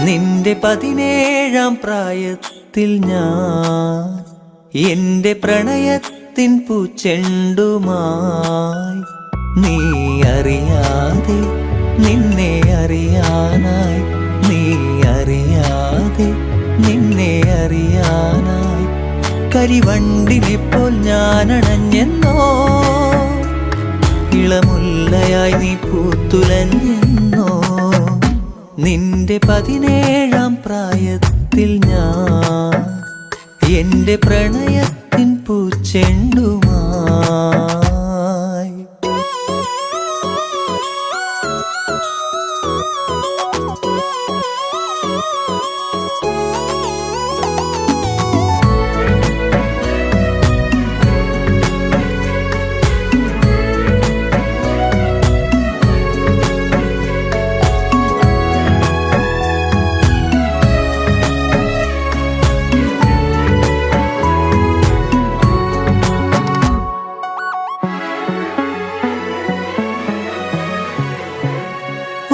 നിന്റെ 17-ാം പ്രായത്തിൽ ഞാൻ എന്റെ പ്രണയത്തിൻ പൂച്ചെണ്ടുമായി നീ അറിയാതെ നിന്നെ അറിയാനായി നീ അറിയാതെ നിന്നെ അറിയാനായി കരിവണ്ടിനെപ്പോൾ ഞാനണഞ്ഞെന്നോ ഇളമുല്ലയായി നീ പൂത്തുലഞ്ഞെന്നോ നിന്റെ 17-ാം പ്രായത്തിൽ ഞാൻ എന്റെ പ്രണയത്തിൻ പൂച്ചെണ്ടുമായി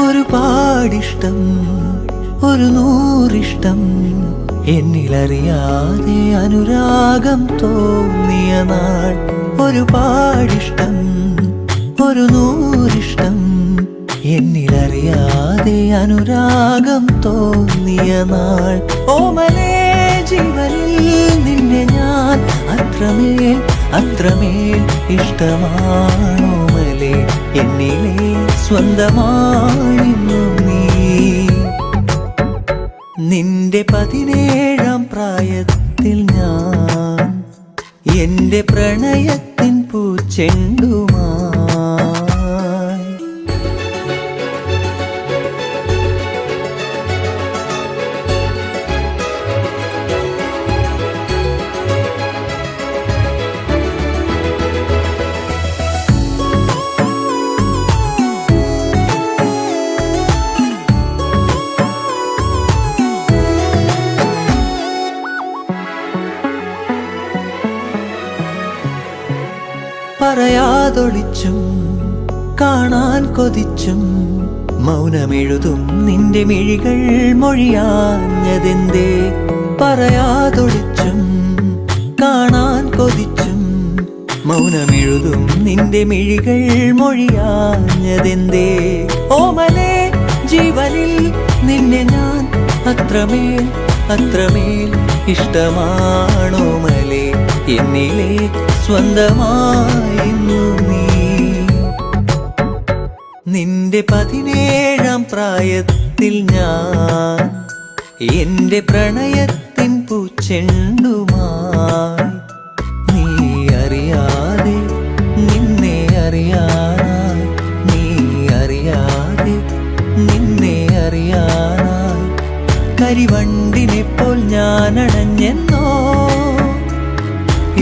ഒരുപാടിഷ്ടം ഒരു നൂറിഷ്ടം എന്നിലറിയാതെ അനുരാഗം തോന്നിയ നാൾ ഒരുപാടിഷ്ടം ഒരു നൂറിഷ്ടം എന്നിലറിയാതെ അനുരാഗം തോന്നിയ നാൾ ഓമലേ ജീവനിൽ നിന്നെ ഞാൻ അത്രമേൽ അത്രമേൽ ഇഷ്ടമാണോമലേ എന്നിലെ സ്വന്തമായിരുന്നു നീ നിന്റെ 17-ാം പ്രായത്തിൽ ഞാൻ എന്റെ പ്രണയത്തിൻ പൂച്ചെണ്ടുമായി പറയാതൊളിച്ചും കാണാൻ കൊതിച്ചും മൗനമെഴുതും നിന്റെ മിഴികൾ മൊഴിയാഞ്ഞതെന്തേ പറയാതൊളിച്ചും കാണാൻ കൊതിച്ചും മൗനമെഴുതും നിന്റെ മിഴികൾ മൊഴിയാഞ്ഞതെന്തേ ഓമലേ ജീവനിൽ നിന്നെ ഞാൻ അത്രമേൽ അത്രമേൽ ഇഷ്ടമാണോമലേ എന്നിലെ സ്വന്തമായിരുന്നു നീ നിന്റെ 17-ാം പ്രായത്തിൽ ഞാൻ എന്റെ പ്രണയത്തിൻ പൂച്ചെണ്ടുമായി നീ അറിയാതെ നിന്നെ അറിയാനായി നീ അറിയാതെ നിന്നെ അറിയാനായി കരിവണ്ടിനെപ്പോൾ ഞാനണഞ്ഞെന്നോ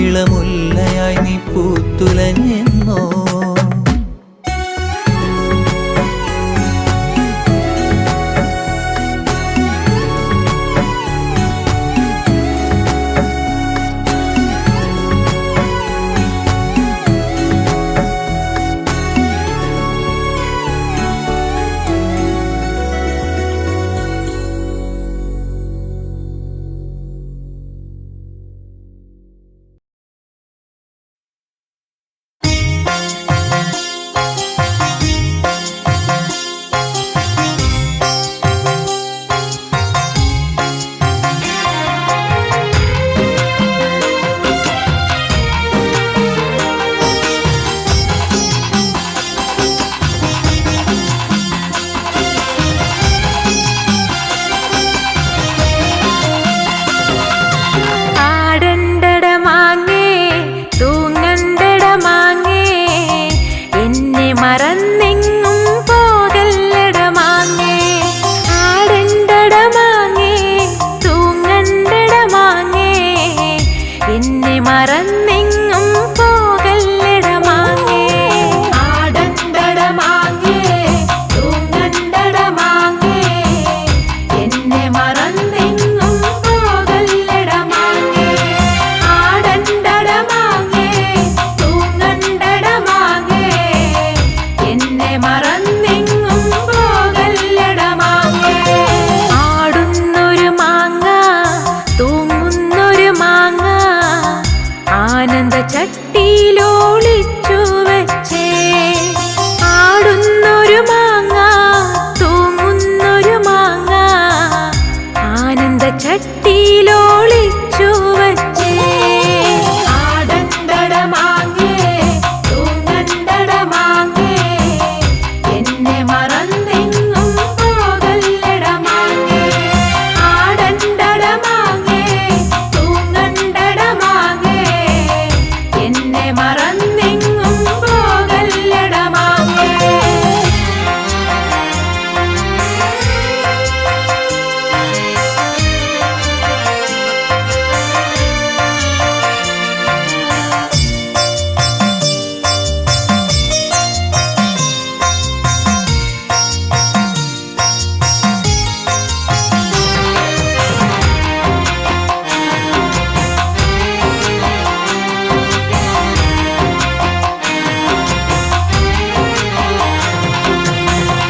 ഇളമുല്ലയായി നീ പൂത്തുലഞ്ഞെന്നോ ചട്ടിയിലൊളിച്ചു വച്ചേ. ആടുന്നൊരു മാങ്ങ, തൂങ്ങുന്നൊരു മാങ്ങ, ആനന്ദ ചട്ടിയിലൊളിച്ചു വച്ചേ. ആടണ്ടട മാങ്ങേ, തൂങ്ങണ്ടട മാങ്ങേ, എന്നെ മറന്നെങ്ങും പോകല്ലട മാങ്ങേ. ആടണ്ടട മാങ്ങേ, തൂങ്ങണ്ടട മാങ്ങേ, എന്നെ മറന്നെങ്ങും പോകല്ലട മാങ്ങേ.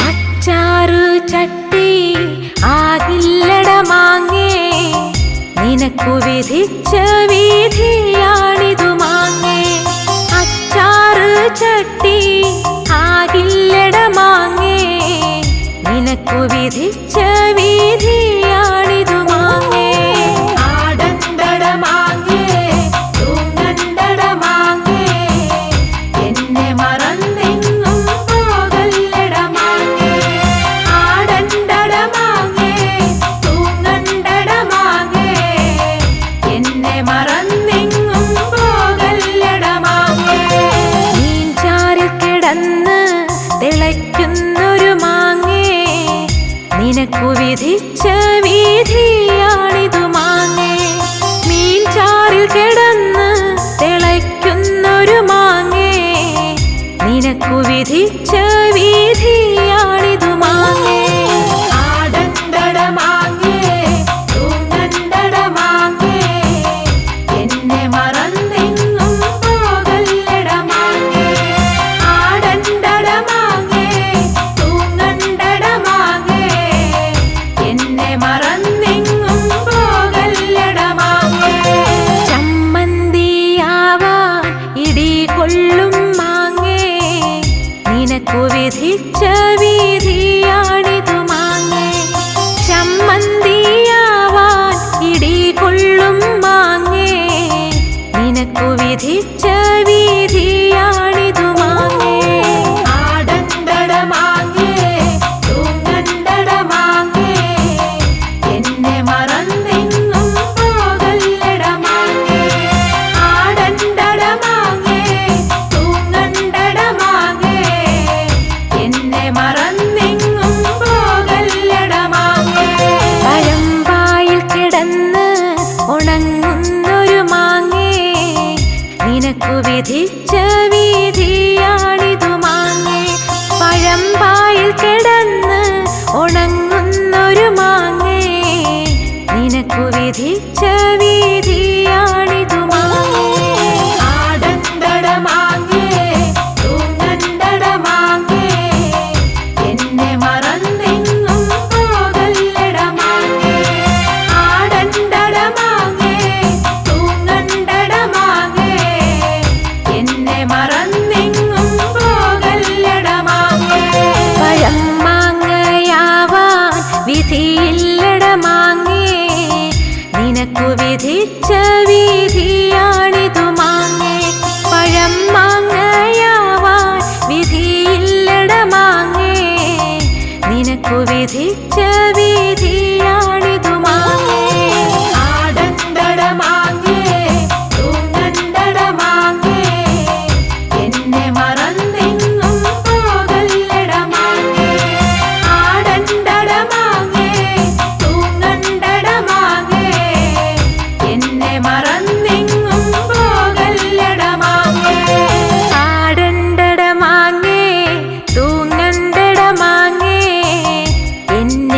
അച്ചാറ് ചട്ടി ആകില്ലട മാങ്ങേ, നിനക്കു വിധിച്ച വിധിയാണിതു മാങ്ങേ. അച്ചാറ് ചട്ടി ആകില്ലട മാങ്ങേ, നിനക്കു വിധിച്ച വിധിയാണിതു മാങ്ങേ. ആടണ്ടട മാങ്ങേ, തൂങ്ങണ്ടട മാങ്ങേ, എന്നെ മറന്നെങ്ങും പോകല്ലട മാങ്ങേ. ആടണ്ടട മാങ്ങേ, തൂങ്ങണ്ടട മാങ്ങേ, എന്നെ മറന്നെങ്ങും പോകല്ലട മാങ്ങേ. മീൻചാറിൽ കിടന്ന് തിളയ്ക്കുന്നൊരു മാങ്ങേ, നിനക്കു വിധിച്ച വിധിയാണിതു മാങ്ങേ. മീൻചാറിൽ കിടന്ന് തിളയ്ക്കുന്നൊരു മാങ്ങേ, നിനക്കു വിധിച്ച വിധിയാണിതു മാങ്ങേ. ആടണ്ടട മാങ്ങേ, തൂങ്ങണ്ടട മാങ്ങേ, എന്നെ മറന്നെങ്ങും പോകല്ലട മാങ്ങേ. ആടണ്ടട മാങ്ങേ, തൂങ്ങണ്ടട മാങ്ങേ, എന്നെ മറന്നെങ്ങും പോകല്ലട മാങ്ങേ. ചമ്മന്തിയാവാൻ ഇടി കൊള്ളും മാങ്ങേ, നിനക്കു വിധിച്ച വിധിയാണിതു മാങ്ങേ. ചമ്മന്തിയാവാൻ ഇടി കൊള്ളും മാങ്ങേ, നിനക്കു വിധിച്ച വിധിയാണിതു മാങ്ങേ. ആടണ്ടട മാങ്ങേ, തൂങ്ങണ്ടട മാങ്ങേ, എന്നെ മറന്നെങ്ങും പോകല്ലട മാങ്ങേ. ആടണ്ടട മാങ്ങേ, തൂങ്ങണ്ടട മാങ്ങേ, എന്നെ മറന്നെങ്ങും പോകല്ലട മാങ്ങേ. പഴമ്പായിൽ കിടന്ന് ഉണങ്ങുന്നൊരു മാങ്ങേ, നിനക്കു വിധിച്ച വിധിയാണിതു മാങ്ങേ. പഴമ്പായിൽ കിടന്ന് ഉണങ്ങുന്നൊരു മാങ്ങേ, നിനക്കു വിധിച്ച വിധിയാണിതു മാങ്ങേ. ആടണ്ടട മാങ്ങേ, തൂങ്ങണ്ടട മാങ്ങേ, എന്നെ മറന്നെങ്ങും പോകല്ലട മാങ്ങേ. ആടണ്ടട മാങ്ങേ, തൂങ്ങണ്ടട മാങ്ങേ, എന്നെ മറന്നെങ്ങും പോകല്ലട മാങ്ങേ. പഴം മാങ്ങയാവാൻ വിധിയില്ലട മാങ്ങേ, നിനക്കു വിധിച്ച വിധിയാണിതു മാങ്ങേ. പഴം മാങ്ങയാവാൻ വിധിയില്ലട മാങ്ങേ, നിനക്കു വിധിച്ച വിധിയാണിതു മാങ്ങേ. ആടണ്ടട മാങ്ങേ, തൂങ്ങണ്ടട മാങ്ങേ, എന്നെ മറന്നെങ്ങും പോകല്ലട മാങ്ങേ. ആടണ്ടട മാങ്ങേ, തൂങ്ങണ്ടട മാങ്ങേ, എന്നെ മറന്നെങ്ങും പോകല്ലട മാങ്ങേ. ആടണ്ടട മാങ്ങേ, തൂങ്ങണ്ടട മാങ്ങേ, എന്നെ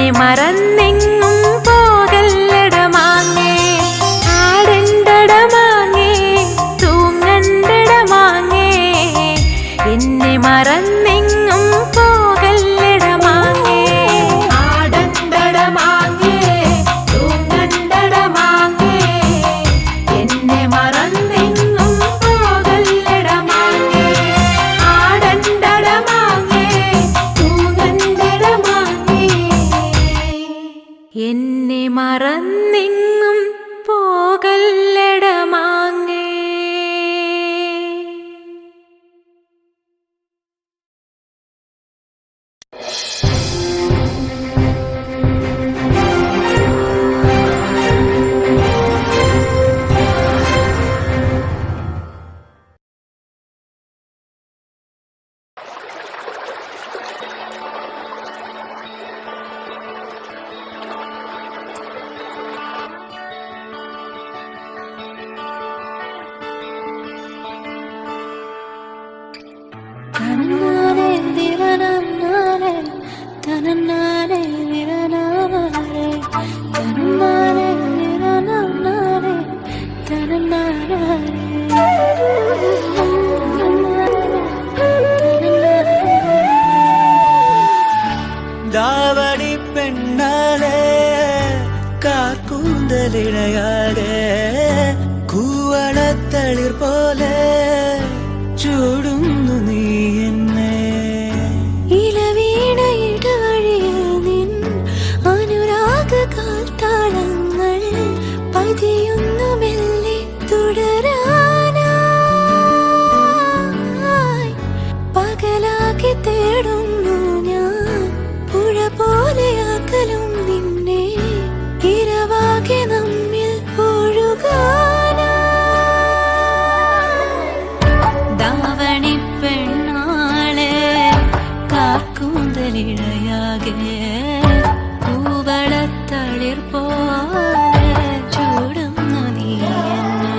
തനന്നാനേ ദിവനാനേ തനന്നാനേ ദിവനാനേ തനന്നാനേ ദിവനാനേ തനന്നാനേ ദാവണി പെണ്ണാളെ കാക്കൂന്തലിഴയാടെ കൂവളത്തളിർ പോലെ ചൂടുന്നു നീ എന്നെ ഇലവീണ ഇടവഴിയിൽ നിൻ അനുരാഗ കാൽത്താളങ്ങൾ പതിയുന്നു മെല്ലെ തുടരാനായി പകലാക്കി തേടുന്നു ഞാൻ പുഴ പോലെ അകലും നിന്നെ ഇരവാകെ നമ്മിൽ ദാവണി പെണ്ണാളെ കാക്കൂന്തലിഴയാകെ പൂവളത്തളിർ പോലെ ചൂടുന്നു നീ എന്നെ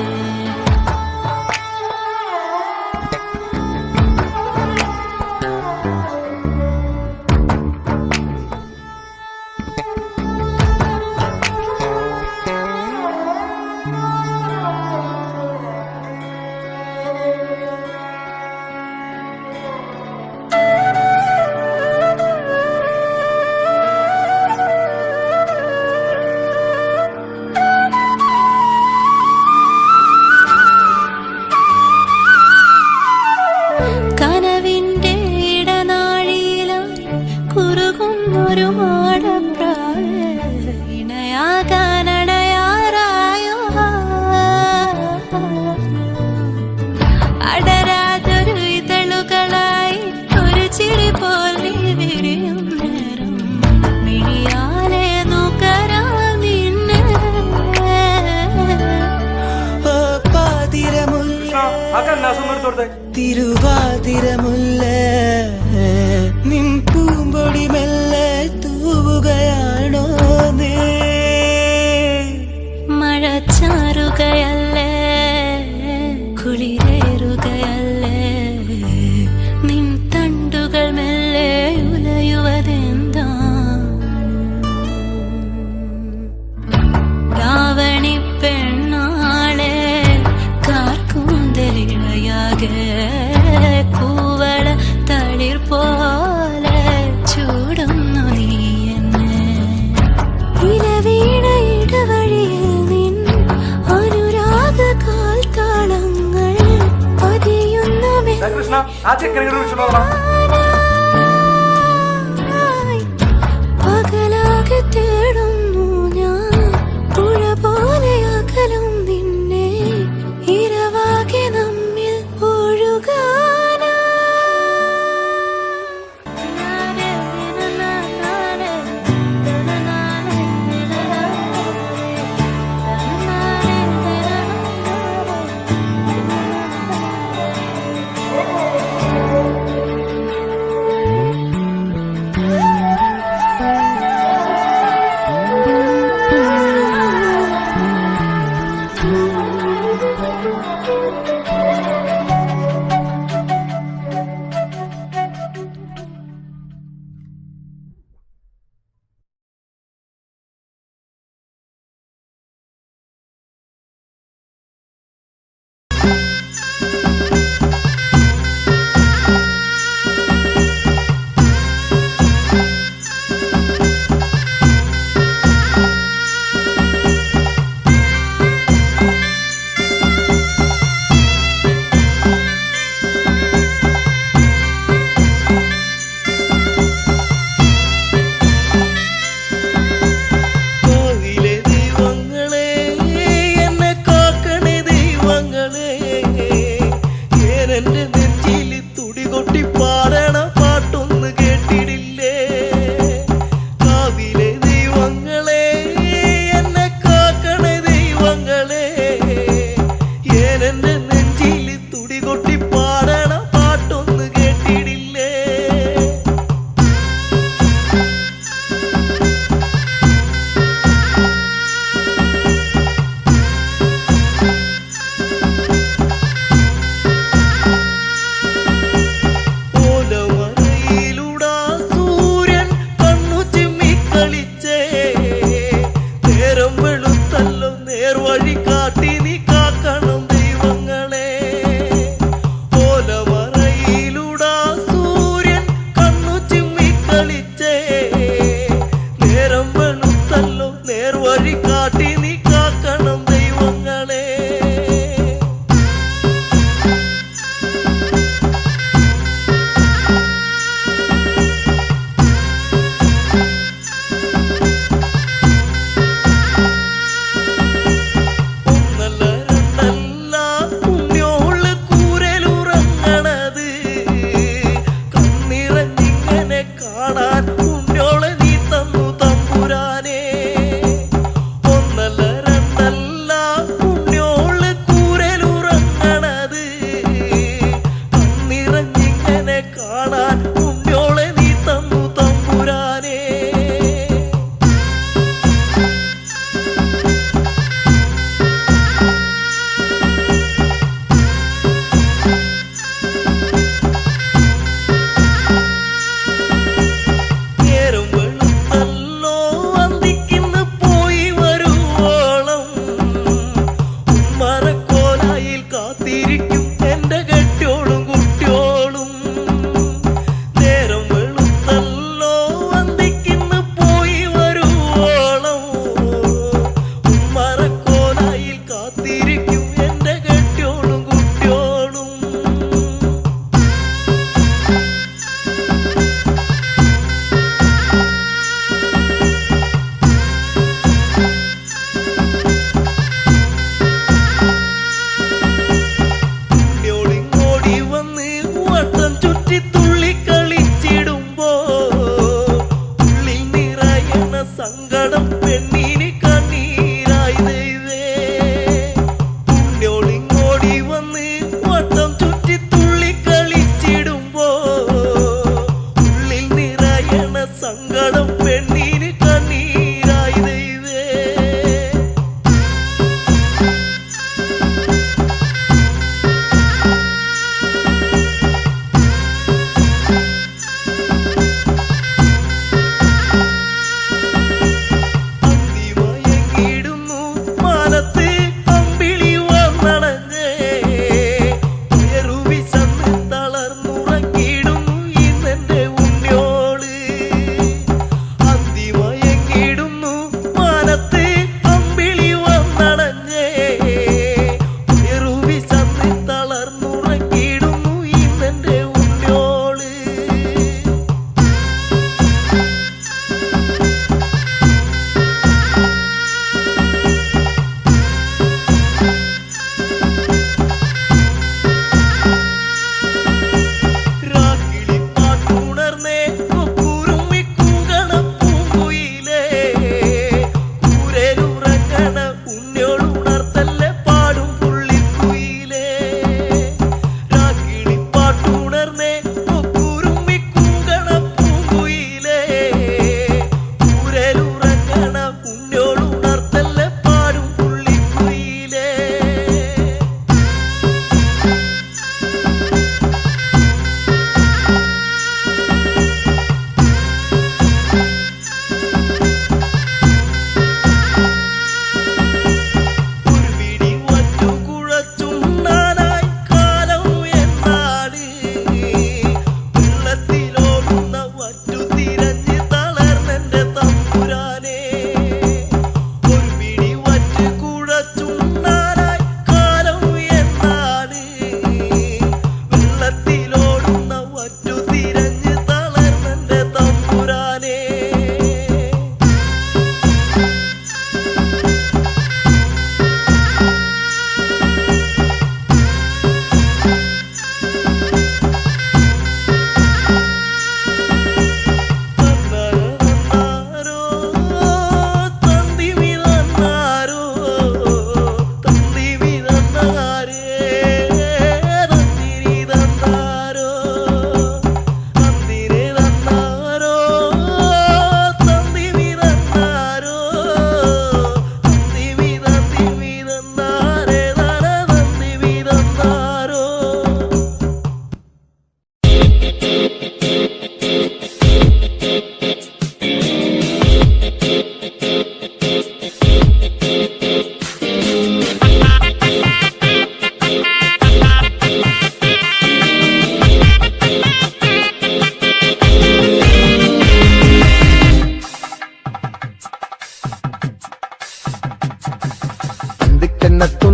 കനവിന്റെ ഇടനാഴിയിലായി കുറുകുന്നൊരു മാടപ്രാവ് ഇണയാകാനണയാറായോ അടരാതൊരു ഇതളുകളായി ഒരു ചിരി പോലെ വിരിയും നേരം മിഴിയാലെ നുകരാം നിന്നെ പാതിരമുല്ല തിരുവാതിരമുല്ല നിൻ പൂമ്പൊടി മെല്ലെ തൂവുകയാണോ നീ മഴച്ചാറുകയല്ലേ കുളിരേറുകയല്ലേ നിൻ തണ്ടുകൾ മെല്ലെ ഉലയുവതെന്താ രാവണി പെണ്ണാളെ കാർക്കൂന്തലിഴയാകെ കൂവള തളിർ പോലെ ചൂടുന്നു നീ എന്നെ ഇലവീണ ഇടവഴിയിൽ നിൻ അനുരാഗ കാൽത്താളങ്ങൾ പതിയുന്നു പകലാകെ തേടുന്നു ഞാൻ പുഴ പോലെ അകലും നിന്നെ ഇരവാകെ നമ്മിൽ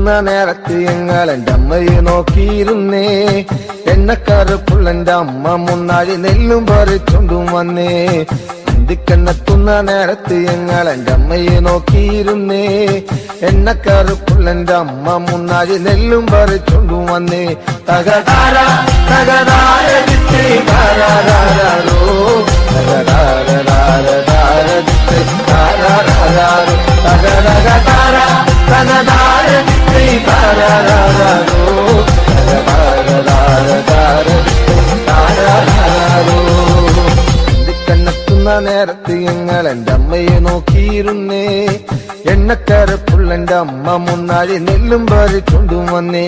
കണ്ണെത്തുന്ന നേരത്ത് ഞങ്ങൾ എന്റെ അമ്മയെ നോക്കിയിരുന്നേ. എണ്ണക്കറുപ്പുള്ളെന്റെ അമ്മ മുന്നാഴി നെല്ലും പറിച്ചോണ്ടും വന്നേ. അന്തിക്കണ്ണെത്തുന്ന നേരത്ത് ഞങ്ങൾ എന്റെ അമ്മയെ നോക്കിയിരുന്നേ. എണ്ണക്കറുപ്പുള്ളെന്റെ അമ്മ മുന്നാഴി നെല്ലും പറിച്ചോണ്ടും വന്നേ. തകതാര തകതാര ദിത്തേ താരാരാരോ തകതാര ദിത്തേ താരാരാരോ തകതകതാര തകതാര ദിത്തേ താരാരാരോ തകതാര ദിത്തേ താരാരാരോ. കണ്ണെത്തുന്ന നേരത്ത് ഞങ്ങൾ എന്റെ അമ്മയെ നോക്കിയിരുന്നേ. എണ്ണക്കരപ്പുള്ളെന്റെ അമ്മ മുന്നാഴി നെല്ലും പറിച്ചോണ്ടും വന്നേ.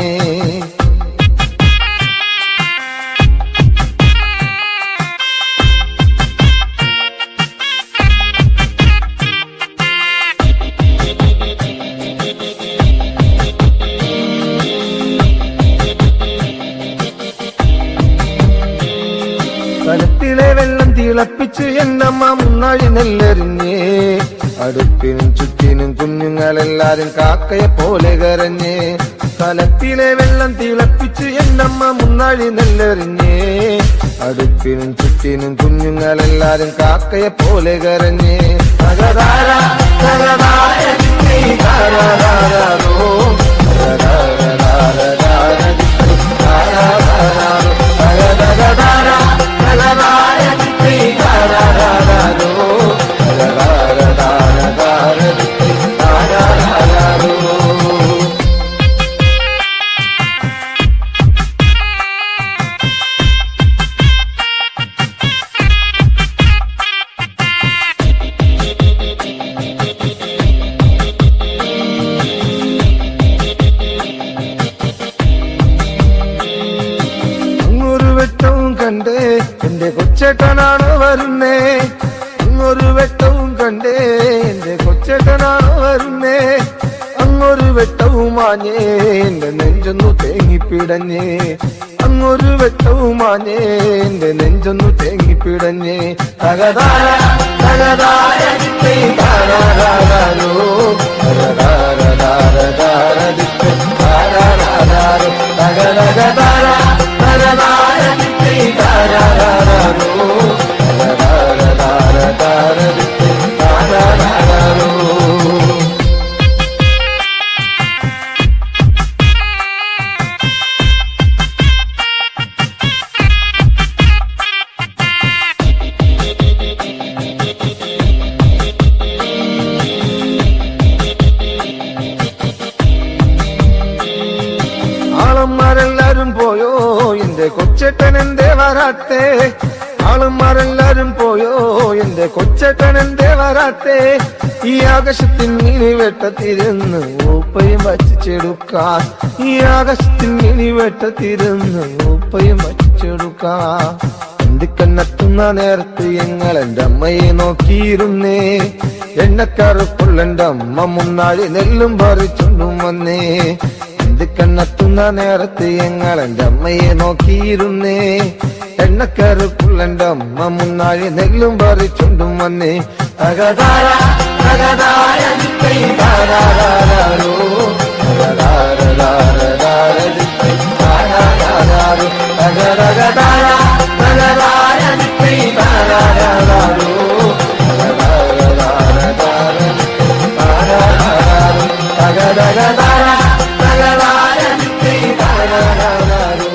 കലത്തിലെ വെള്ളം തിളപ്പിച്ച് എന്നമ്മ മുന്നാഴി നെല്ലെറിഞ്ഞേ. അടുപ്പിനും ചുറ്റിനും കുഞ്ഞുങ്ങളെല്ലാരും കാക്കയെ പോലെ കരഞ്ഞേ. കലത്തിലെ വെള്ളം തിളപ്പിച്ച് എന്നമ്മ മുന്നാഴി നെല്ലെറിഞ്ഞേ. അടുപ്പിനും ചുറ്റിനും കുഞ്ഞുങ്ങളെല്ലാരും കാക്കയെ പോലെ കരഞ്ഞേ. തകതാര തകതാര ദിത്തേ താരാരാരോ തകതാര ദിത്തേ താരാരാരോ തകതകതാര തകതാര ദിത്തേ താരാരാരോ തകതാര ദിത്തേ താരാരാരോ. കണ്ടേ എന്റെ കൊച്ചേട്ടനാണോ വരുന്നേ. അങ്ങൊരു വെട്ടവും കണ്ടേ എന്റെ കൊച്ചേട്ടനാണോ വരുന്നേ. അങ്ങൊരു വെട്ടവും മാഞ്ഞേ എന്റെ നെഞ്ചൊന്നു തേങ്ങിപ്പിടഞ്ഞേ. അങ്ങൊരു വെട്ടവും മാഞ്ഞേ എന്റെ നെഞ്ചൊന്നു തേങ്ങിപ്പിടഞ്ഞേ. തകതാര തകതാര ദിത്തേ താരാരാരോ തകതാര ദിത്തേ താരാരാരോ തകതകതാര തകതാര ദിത്തേ താരാരാരോ തകതാര ദിത്തേ താരാരാരോ. ആളന്മാരെല്ലാരും പോയോ എന്റെ കൊച്ചേട്ടൻ എന്തേ വരാത്തേ. ആളന്മാരെല്ലാരും പോയോ എന്റെ കൊച്ചേട്ടൻ എന്തേ വരാത്തേ. ഈ ആകാശത്തിൻ മിനി വെട്ടത്തിരുന്ന് ഊപ്പയും വച്ചിച്ചെടുക്കാൻ. ഈ ആകാശത്തിൻ മിനി വെട്ടത്തിരുന്ന് ഊപ്പയും വച്ചിച്ചെടുക്കാൻ. അന്തിക്കണ്ണെത്തുന്ന നേരത്ത് ഞങ്ങൾ എന്റെ അമ്മയെ നോക്കിയിരുന്നേ. എണ്ണക്കറുപ്പുള്ളെന്റെ അമ്മ മുന്നാഴി നെല്ലും പറിച്ചോണ്ടും വന്നേ. കണ്ണെത്തുന്ന നേരത്ത് ഞങ്ങൾ എന്റെ അമ്മയെ നോക്കിയിരുന്നേ. എണ്ണക്കറുപ്പുള്ളെന്റെ അമ്മ മുന്നാഴി നെല്ലും പറിച്ചോണ്ടും വന്നേ. തകതാര തകതാര ദിത്തേ താരാരാരോ തകതാര ദിത്തേ താരാരാരോ തകതകതാര തകതാര ദിത്തേ താരാരാരോ തകതാര ദിത്തേ താരാരാരോ തകതകതാര തകതാര ദിത്തേ താരാരാരോ.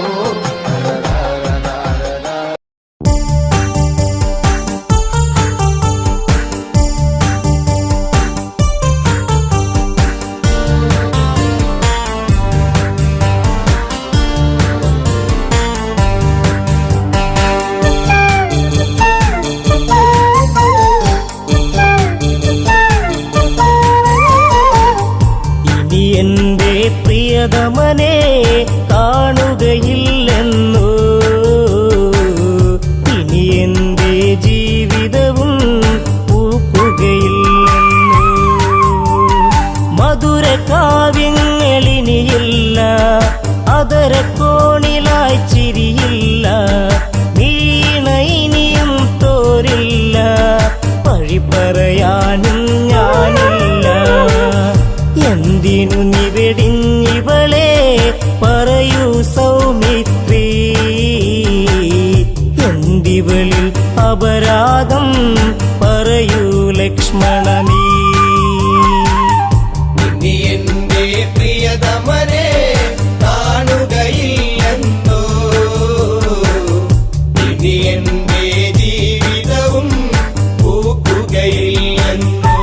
എന്റെ പ്രിയതമനെ കാണുകയില്ലെന്നു. ഇനി എന്റെ ജീവിതവും പൂക്കുകയില്ലെന്നു. മധുര കാവ്യങ്ങളിനിയില്ല, അതരക്കോണിലായി ചിരിയില്ല. വീണ ഇനിയും തോരില്ല, പഴി പറയാനും ഞാനില്ല. എന്തിനു നീ വെടിഞ്ഞു ഇവളിൽ അപരാധം പറയൂ ലക്ഷ്മണ നീ. ഇനി എന്റെ പ്രിയതമനെ കാണുകയില്ലെന്നോ, ഇനി എന്റെ ജീവിതവും പൂക്കുകയില്ലെന്നോ.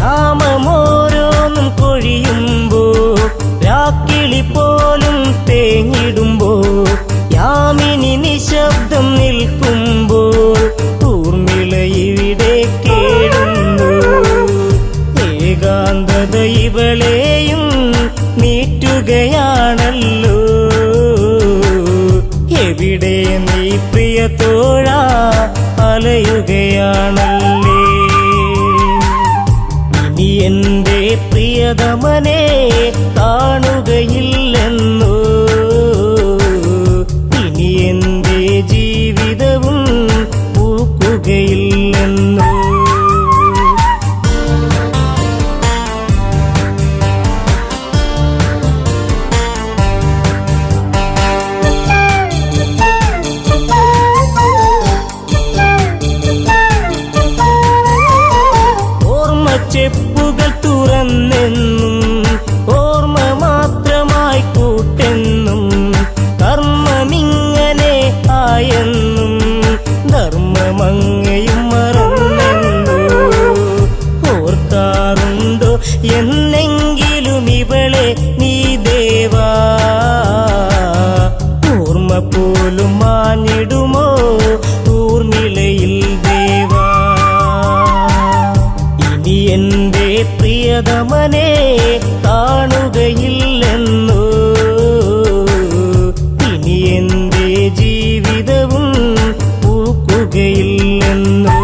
നാമമോരോന്നും കൊഴിയുമ്പോ രാക്കിളി പോലും തേങ്ങിടുമ്പോ യാമിനി നിശബ്ദം നിൽക്കുമ്പോൾ ഊർമിള ഇവിടെ കേടുന്നു. ഏകാന്തത ഇവളെയും നീറ്റുകയാണല്ലോ. എവിടെ നീ പ്രിയ തോഴാ അലയുകയാണല്ലേ. ഇനി എന്റെ പ്രിയതമനെ കാണുകയില്ലെന്നോ, ഇനി എന്റെ ജീവിതവും പൂക്കുകയില്ലെന്നോ. ചെപ്പുകൾ തുറന്നെന്നും ഓർമ്മ മാത്രമായി കൂട്ടെന്നും കർമ്മമിങ്ങനെ ആയെന്നും ധർമ്മമങ്ങയും മറന്നെന്നു ഓർക്കാറുണ്ടോ എന്നെങ്കിലും ഇവളെ നീ ദേവാ. ഓർമ്മ പോലും മാഞ്ഞിടുമോ ഊർമിളയിൽ ദേവാ. ഇനി എന്റെ പ്രിയതമനെ കാണുകയില്ലെന്നോ, ഇനി എന്റെ ജീവിതവും പൂക്കുകയില്ലെന്നോ.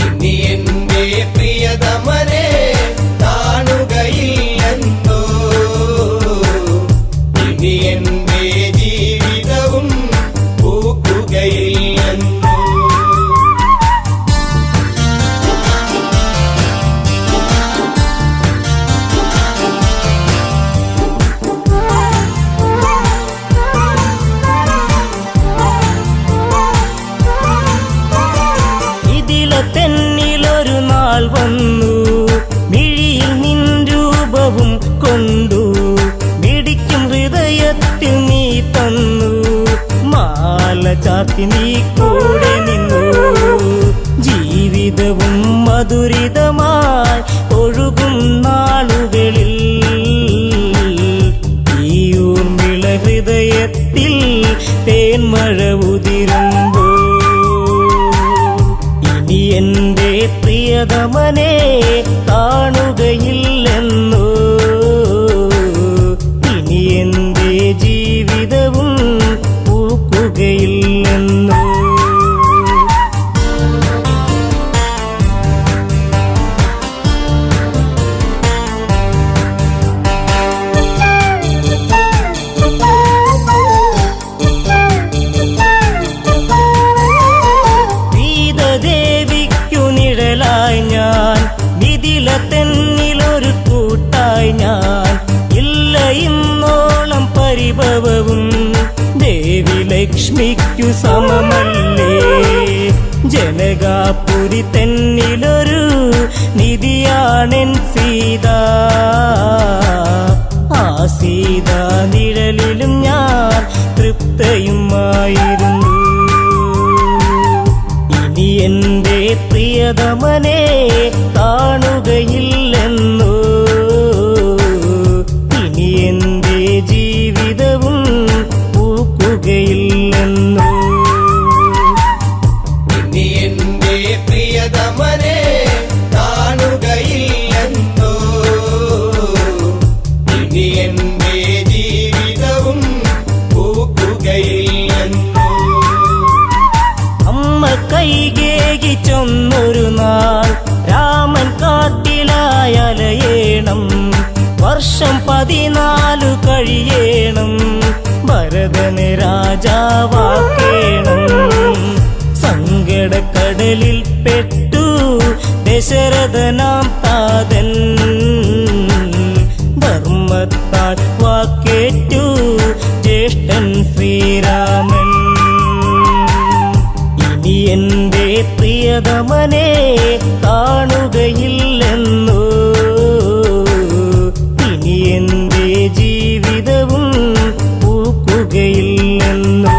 ഇനി എന്റെ പ്രിയതമനെ കാണുകയില്ലെന്നോ, ഇനി എന്റെ ജീവിതവും പൂക്കുകയില്ലെന്നോ. തെന്നിലൊരു നാൾ വന്നു മിഴിയിൽ നിൻ രൂപവും കൊണ്ടു മിടിക്കും ഹൃദയത്തിൽ നീ തന്നു. മാല ചാർത്തി നീ കൂടെ നിന്നു. ജീവിതവും മധുരിതമായി ഒഴുകും നാളുകളിൽ ഈ ഊർമിള ഹൃദയത്തിൽ തേന്മഴ ഉതിരുമ്പോ ഇനി എന്റെ പ്രിയതമനെ കാണുകയില്ലെന്നോ, ഇനി എന്റെ ജീവിതവും പൂക്കുകയില്ലെന്നോ. ഞാൻ വിതില തെന്നിലൊരു കൂട്ടായി ഞാൻ ഇല്ല ഇന്നോളം പരിഭവവും ദേവി ലക്ഷ്മിക്കു സമമല്ലേ. ജനകാപുരി തെന്നിലൊരു നിധിയാണെൻ സീത. ആ സീത നിഴലിലും ഞാൻ തൃപ്തയുമായിരുന്നു. ഇനി എന്റെ പ്രിയതമനെ കാണുകയില്ലെന്നോ, ഇനി എന്റെ ജീവിതവും പൂക്കുകയില്ലെന്നോ. ഇനി എന്റെ പ്രിയതമനെ കാണുകയില്ലെന്നോ, ഇനി എന്റെ ജീവിതവും പൂക്കുകയില്ലെന്നോ. അമ്മ കൈകേകി ചൊന്നൊരു നാൾ രാമൻ കാട്ടിലായലയേണം. വർഷം 14 കഴിയേണം. ഭരതൻ ദശരഥനെ രാജാവാക്കേണം. സങ്കടക്കടലിൽ പെട്ടു ദശരഥനാം താതൻ, ധർമ്മത്താൽ വാക്കേറ്റു ജ്യേഷ്ഠൻ ശ്രീരാമൻ. ഇനി എന്റെ പ്രിയതമനെ കാണുകയില്ലെന്നു, ഇനി എന്റെ ജീവിതവും പൂക്കുകയില്ലെന്നു.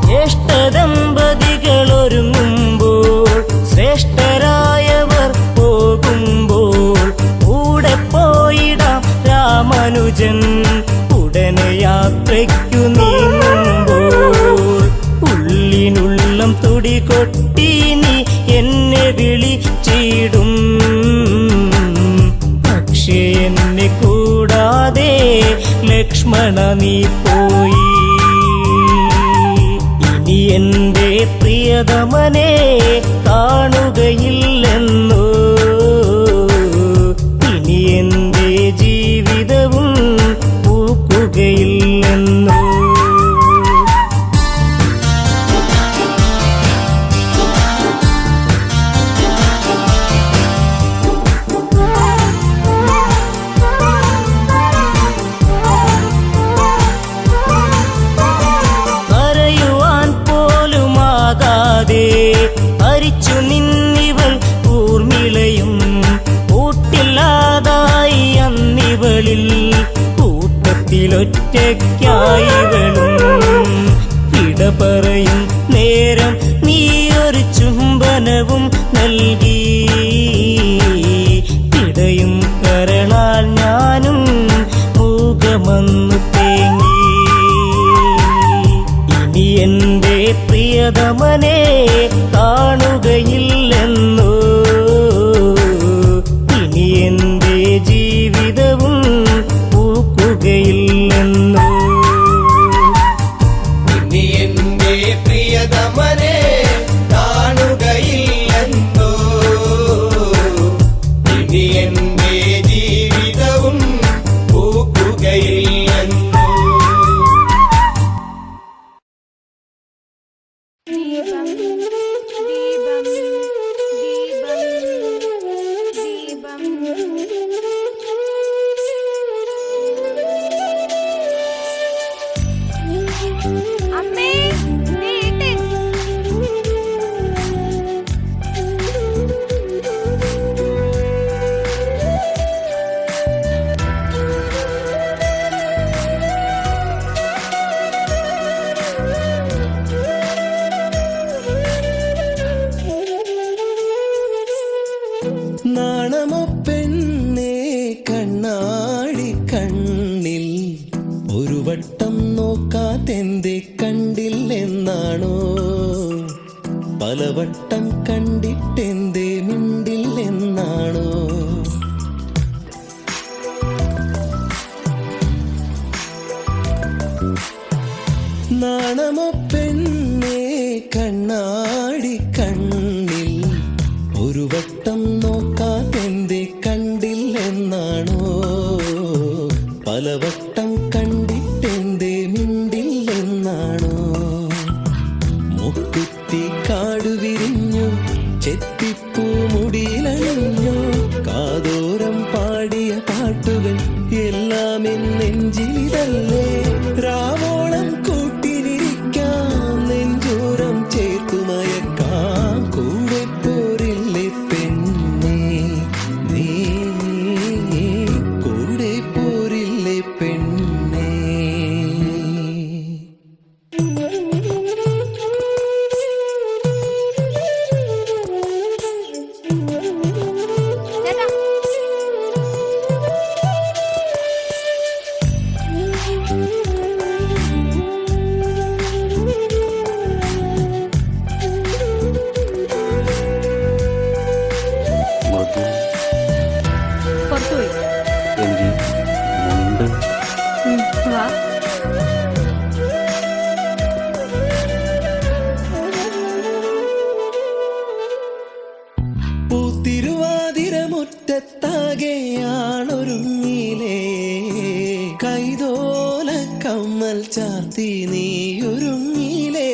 ജ്യേഷ്ഠദമ്പതികളൊരുങ്ങുമ്പോൾ ശ്രേഷ്ഠരായവർ പോകുമ്പോൾ കൂടെ പോയിടാം രാമാനുജൻ. ഉടനെ യാത്രയ്ക്കു നീങ്ങുമ്പോൾ ഉള്ളിനുള്ളം തുടികൊട്ടി നീ എന്നെ വിളിച്ചിടും. പക്ഷേ എന്നെ കൂടാതെ ലക്ഷ്മണ നീ പോയി. ഇനി എന്റെ പ്രിയതമനെ കാണുകയില്ലെന്നു, ഇനി എന്റെ ജീവിതവും പൂക്കുകയില്ലെന്നു. കരയുവാൻ പോലുമാകാതെ ഹരിച്ചു നിന്നിവൾ ഊർമിളയും. കൂട്ടില്ലാതായി അന്നിവളിൽ കൂട്ടത്തിലൊറ്റയ്ക്കായിവളും. വിട പറയും നേരം നീയൊരു ചുംബനവും നൽകി. പിടയും കരളാൽ ഞാനും മൂകമന്നു തേങ്ങി. ഇനി എന്റെ പ്രിയതമനെ കാണുകയില്ലെന്നു, ഇനി എന്റെ ജീവിതവും പൂക്കുകയില്ലെന്നു. ഇനി എന്റെ പ്രിയതമനെ കാണുകയില്ലെന്നോ, ഇനി എന്റെ ജീവിതവും പൂക്കുകയില്ലെന്നോ. ദീപം ദീപം ദീപം ദീപം. അമ്മേ നീട്ടൻ. നാണമോ പെണ്ണേ കണ്ണാടി കണ്ണിൽ ഒരു വട്ടം നോക്കാതെന്തേ കണ്ടില്ലെന്നാണോ, പലവട്ടം കണ്ടിട്ടെന്തേ മിണ്ടില്ലെന്നാണോ. നാണമോ പെണ്ണേ കണ്ണാടി കണ്ണിൽ ഒരു വട്ടം നോക്കാതെന്തേ കണ്ടില്ലെന്നാണോ, പലവട്ടം കണ്ടിട്ടെന്തേ മിണ്ടില്ലെന്നാണോ. മുക്കുത്തി കാടുവിരിഞ്ഞു ചെത്തിപ്പൂ മുടിയിലണിഞ്ഞു, കാതോരം പാടിയ പാട്ടുകൾ എല്ലാം നെഞ്ചിലിതല്ലേ. രാവോളം കൂട്ടിനിരിക്കാം, നെഞ്ചോരം ചേർത്തുമയക്കാം, കൂടെ പോരില്ലേ പെണ്ണേ, നീ കൂടെ പോരില്ലേ പെണ്ണേ. കമ്മൽ ചാർത്തി നീയൊരുങ്ങിലേ.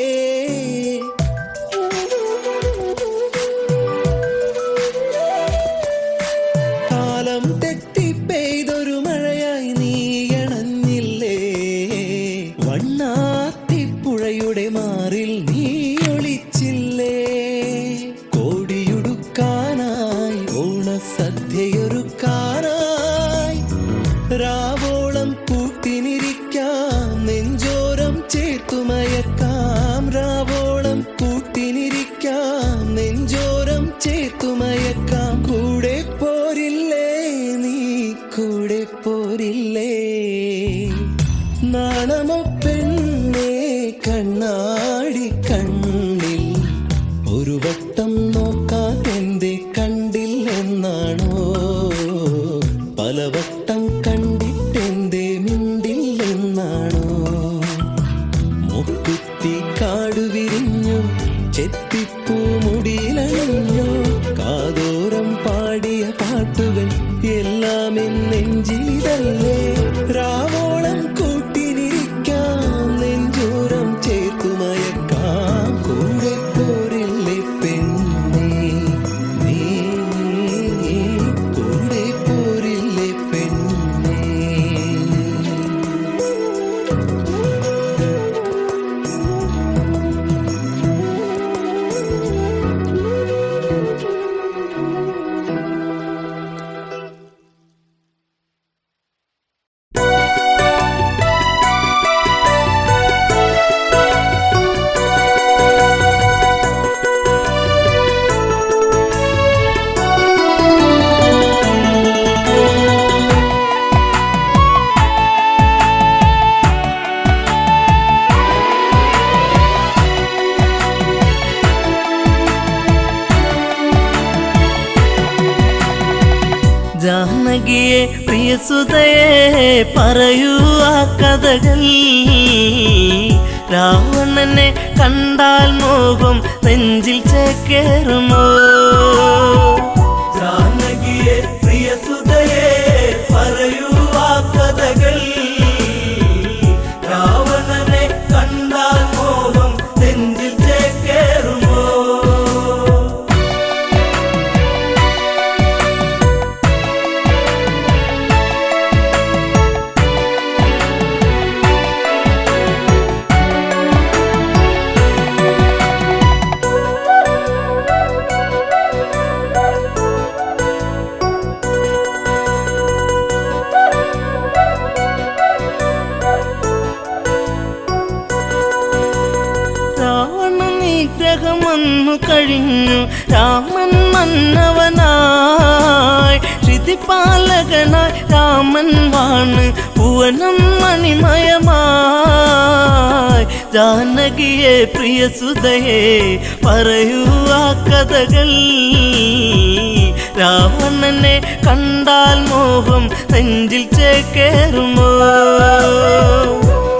കാലം തെറ്റി പെയ്തൊരു മഴയായി നീയണഞ്ഞില്ലേ. വണ്ണാത്തിപ്പുഴയുടെ മാറിൽ നീ ഒളിച്ചില്ലേ. കോടിയുടുക്കാനായി ഓണസദ്യയൊരുക്കാനായി രാവോളം കൂട്ടിനിരിക്കാം, നെഞ്ചോരം ചേർത്തുമയക്കാം. രാവോളം കൂട്ടിനിരിക്കാം, നെഞ്ചോരം ചേർത്തുമയക്കാം. കൂടെ പോരില്ലേ നീ, കൂടെ പോരില്ലേ. നാണമോ പെണ്ണേ കണ്ണാടി കണ്ണിൽ, ഒരു വട്ടം നോക്കാൻ എന്തേ കണ്ടില്ലെന്നാണോ. പലവട്ടം കണ്ടിട്ടെന്തേ മിണ്ടില്ലെന്നാണോ. മുക്കുത്തി കാടു വിരിഞ്ഞു, ചെത്തിപ്പൂ മുടിയിലണിഞ്ഞു. കാതോരം പാടിയ പാട്ടുകൾ എല്ലാം നെഞ്ചിലിതല്ലേ. രാവോളം കൂട്ടിനിരിക്കാം, നെഞ്ചോരം ചേർത്തുമയക്കാം. കൂടെ പോരില്ലേ പെണ്ണേ നീ, കൂടെ പോരില്ലേ പെണ്ണേ. ജാനകിയെ പ്രിയസുതയെ പറയൂ ആ കഥകൾ. രാവണനെ കണ്ടാൽ മോഹം നെഞ്ചിൽ ചേക്കേറുമോ. ജാനകിയെ പ്രിയസുതയെ പറയൂ ആ കഥകൾ. രാവണനെ കണ്ടാൽ മോഹം നെഞ്ചിൽ ചേക്കേറുമോ. നിഗ്രഹമൊന്നു കഴിഞ്ഞു, രാമൻ മന്നവനായി. ശ്രുതിപാലകനായി രാമൻ വാണ് ഭുവനം മണിമയമായി. ജാനകിയെ പ്രിയസുതയെ പറയൂ ആ കഥകൾ. രാവണനെ കണ്ടാൽ മോഹം നെഞ്ചിൽ ചേക്കേറുമോ.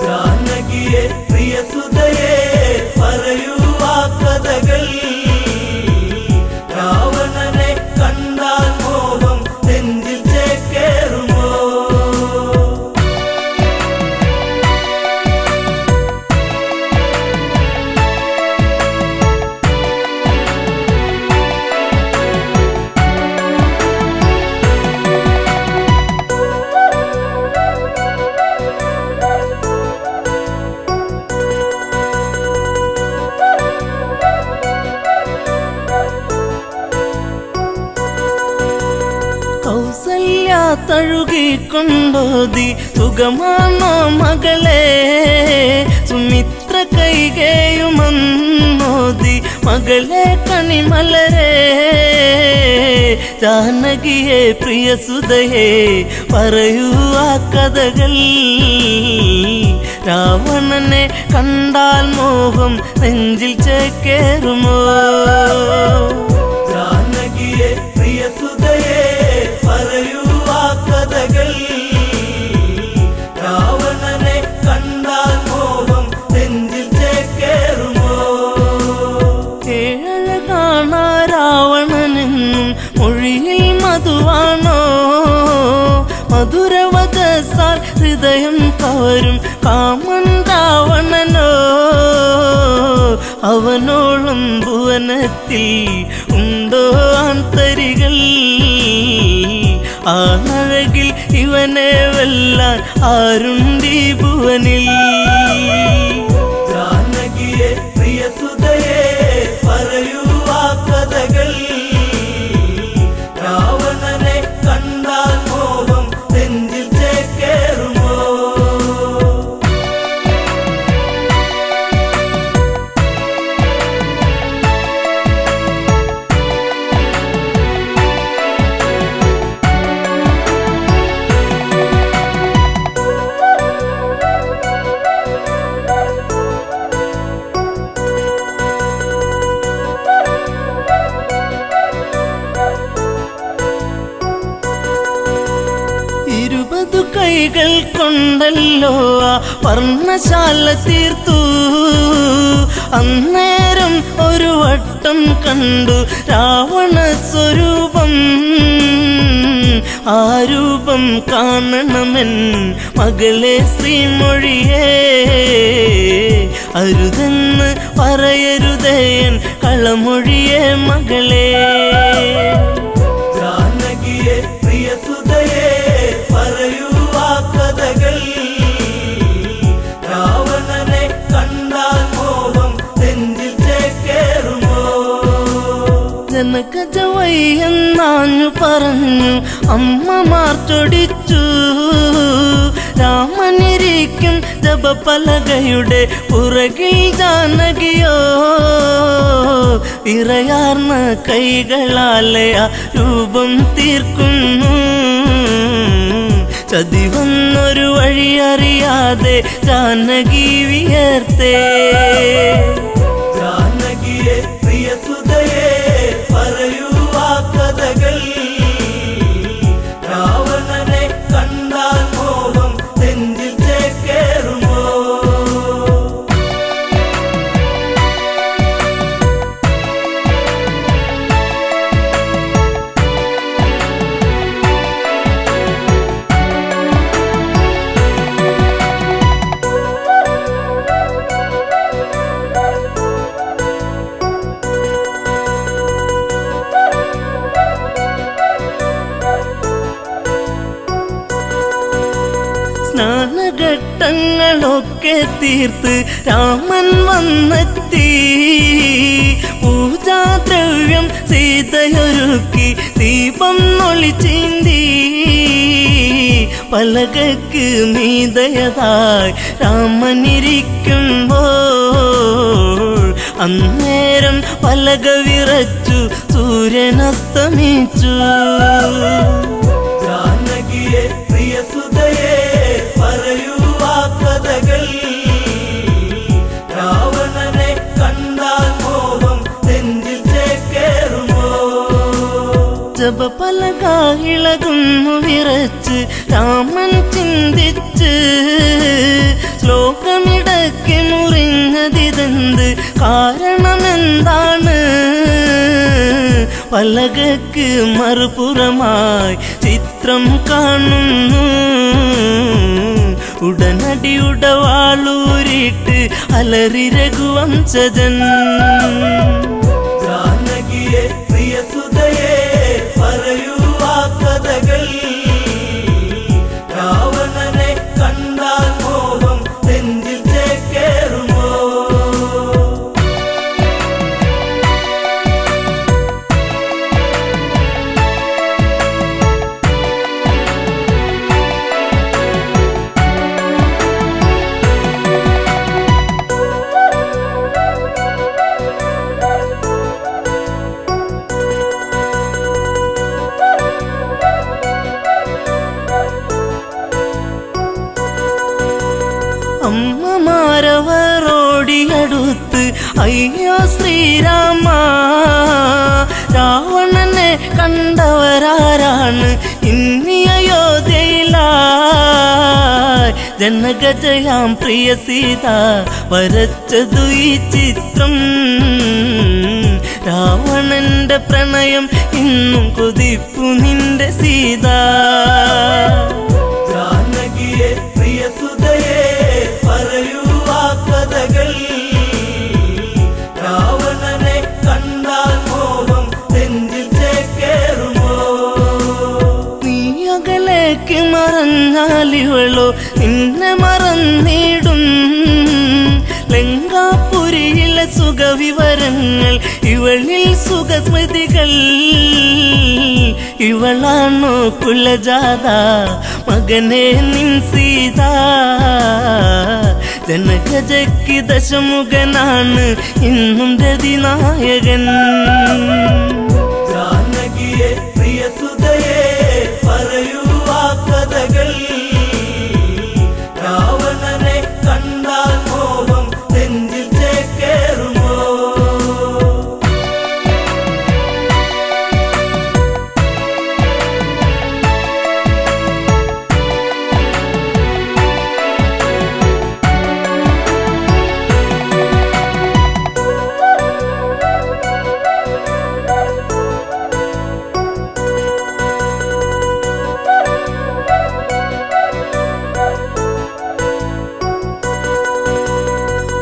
ജാനകിയെ പ്രിയസുതയെ പറയൂ ആ കഥകൾ. രാവണനെ കണ്ടാൽ മോഹം നെഞ്ചിൽ ചേക്കേറുമോ. തഴുകിക്കൊണ്ടോതി സുഖമാണോ മകളെ. സുമിത്ര കൈകേയുമന്നോതി മകളെ കണിമലരെ. ജാനകിയെ പ്രിയസുതയെ പറയൂ ആ കഥകൾ. രാവണനെ കണ്ടാൽ മോഹം നെഞ്ചിൽ ചേക്കേറുമോ. ജാനകിയെ പ്രിയസുതയെ പറയൂ ആ കഥകൾ. രാവണനെ കണ്ടാൽ മോഹം നെഞ്ചിൽ ചേക്കേറുമോ. ഏഴഴകാണ രാവണനെന്നും മൊഴിയിൽ മധുവാണോ. മധുരവദസാൽ ഹൃദയം കവരും കാമൻ രാവണനോ അവനോളം ഭുവനത്തിൽ ഉണ്ടോ ആന്തരികൾ ആനഴകിൽ ഇവനെ വെല്ലാൻ ആരുണ്ടീ ഭുവനിൽ ജാനകിയെ പ്രിയസുതയെ പറയൂ ആ കഥകൾ രാവണനെ കണ്ടാൽ മോഹം നെഞ്ചിൽ ചേക്കേറുമോ കൈകൾ കൊണ്ടല്ലോ ആ പർണശാല തീർത്തു അന്നേരം ഒരു വട്ടം കണ്ടു രാവണ സ്വരൂപം ആ രൂപം കാണണമെൻ മകളെ ശ്രീമൊഴിയേ അരുതെന്ന് പറയരുതേൻ കളമൊഴിയേ മകളെ ജാനകിയെ പ്രിയസുതയെ പറയൂ ആ കഥകൾ രാവണനെ കണ്ടാൽ മോഹം നെഞ്ചിൽ ചേക്കേറുമോ ജനകജവയ്യെന്നാഞ്ഞു പറഞ്ഞു അമ്മമാർ ചൊടിച്ചു രാമനിരിക്കും ജപപലകയുടെ പുറകിൽ ജാനകിയോ ഇറയാർന്ന കൈകളാലെ ആ രൂപം തീർക്കുന്നു ചതിവന്നൊരു വഴിയറിയാതെ ജാനകി വിയർത്തേ ജാനകിയെ പ്രിയസുതയെ പറയൂ ആ കഥകൾ രാവണനെ കണ്ടാൽ മോഹം നെഞ്ചിൽ ചേക്കേറുമോ സ്നാനഘട്ടങ്ങളൊക്കെ തീർത്ത് രാമൻ വന്നെത്തി പൂജാദ്രവ്യം സീതയൊരുക്കി ദീപം ഒളിച്ചീന്തി പലകക്ക് മീതയതായി രാമനിരിക്കുമ്പോൾ അന്നേരം പലക വിറച്ചു സൂര്യനസ്തമിച്ചു ജാനകിയെ പ്രിയസുതയെ പറയൂ ആ കഥകൾ രാവണനെ കണ്ടാൽ മോഹം നെഞ്ചിൽ ചേക്കേറുമോ ജപപലക ഇളകുന്നു വിറച്ച് രാമൻ ചിന്തിച്ച് ശ്ലോകമിടയ്ക്ക് മുറിഞ്ഞതിതെന്ത് കാരണമെന്താണ് പലകക്ക് മറുപുറമായി ചിത്രം കാണുന്നു ഉടനടി ഉടവാളൂരിട്ട് അലറി രഘുവംശജൻ ജാനകിയെ പ്രിയസുതയെ പറയൂ ആ കഥകൾ രാവണനെ കണ്ടാൽ മോഹം നെഞ്ചിൽ ചേക്കേറുമോ അമ്മമാരവരോടിയടുത്ത് അയ്യോ ശ്രീരാമ രാവണനെ കണ്ടവരാരാണ് ഇന്നി അയോധ്യയിലായി ജനകജയാം പ്രിയ സീത വരച്ചതു ഈ ചിത്രം രാവണന്റെ പ്രണയം ഇന്നും കൊതിപ്പു നിന്റെ സീത ജാനകിയെ പ്രിയസുതയെ കഥകൾ രാവണനെ കണ്ടാൽ മോഹം നെഞ്ചിൽ ചേക്കേറുമോ നീ അകലേക്ക് മറഞ്ഞാലിവളോ നിന്നെ മറന്നിടും ലങ്കാപുരിയിലെ സുഖവിവരങ്ങൾ ഇവളിൽ സുഖസ്മൃതികൾ ഇവളാണോ കുലജാത മകനെ നിൻ സീത ജനകജയ്ക്ക് ദശമുഖനാണ് ഇന്നും രതിനായകൻ ജാനകിയെ പ്രിയസുതയെ പറയൂ ആ കഥകൾ രാവണനെ കണ്ടാൽ മോഹം നെഞ്ചിൽ ചേക്കേറുമോ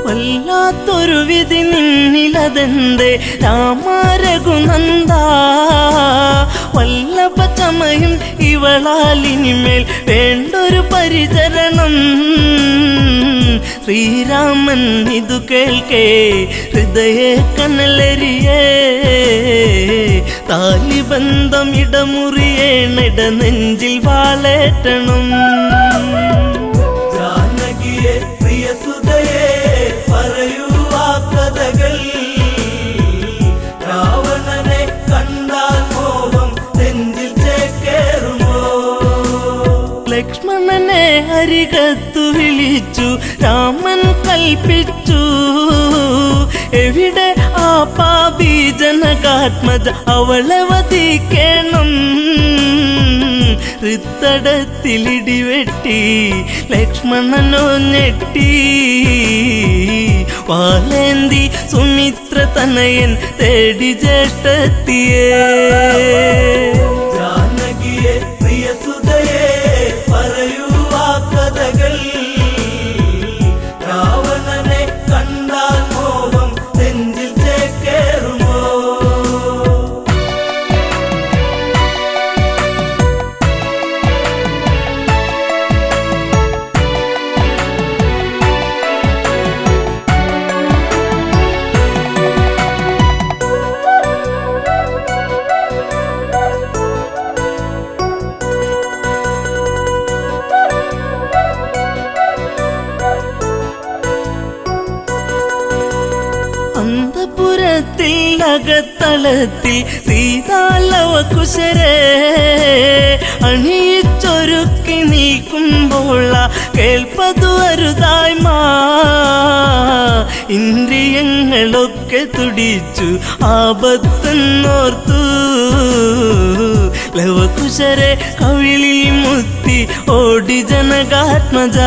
വല്ലാത്തൊരു വിധി നിന്നിലതെന്തേ രാമരഘുനന്ദ വല്ലഭ ചമയും ഇവളാലിനിമേൽ വേണ്ടൊരു പരിചരണം ശ്രീരാമൻ ഇതു കേൾക്കേ ഹൃദയ കനലരിയേ താലിബന്ധം ഇടമുറിയേണിട നെഞ്ചിൽ വാളേറ്റണം ജാനകിയെ പ്രിയസുതയെ പറയൂ ആ കഥകൾ രാവണനെ കണ്ടാൽ മോഹം നെഞ്ചിൽ ചേക്കേറുമോ ലക്ഷ്മണനെ അരികത്തു വിളിച്ചു രാമൻ കൽപ്പിച്ചു എവിടെ ആ പാപി ജനകാത്മജ അവളെ വധിക്കണം ഹൃത്തടത്തിലിടിവെട്ടി ലക്ഷ്മണനോ ഞെട്ടി വാലേന്തി സുമിത്ര തനയൻ തേടി ജ്യേഷ്ഠത്തിയേ ജാനകിയെ പ്രിയസുതയെ പറയൂ ആ കഥകൾ രാവണനെ കണ്ടാൽ മോഹം നെഞ്ചിൽ ചേക്കേറുമോ അന്തപുരത്തിൽ അകത്തളത്തിൽ സീതാലവ കുശരേ അണിയിച്ചൊരുക്കി നീക്കുമ്പോൾ കേൾപ്പതു അരുതായ്മ ഇന്ദ്രിയങ്ങളൊക്കെ തുടിച്ചു ആപത്തെന്നോർത്തു ലവകുശരെ കവിളിൽ മുത്തി ഓടി ജനകാത്മജ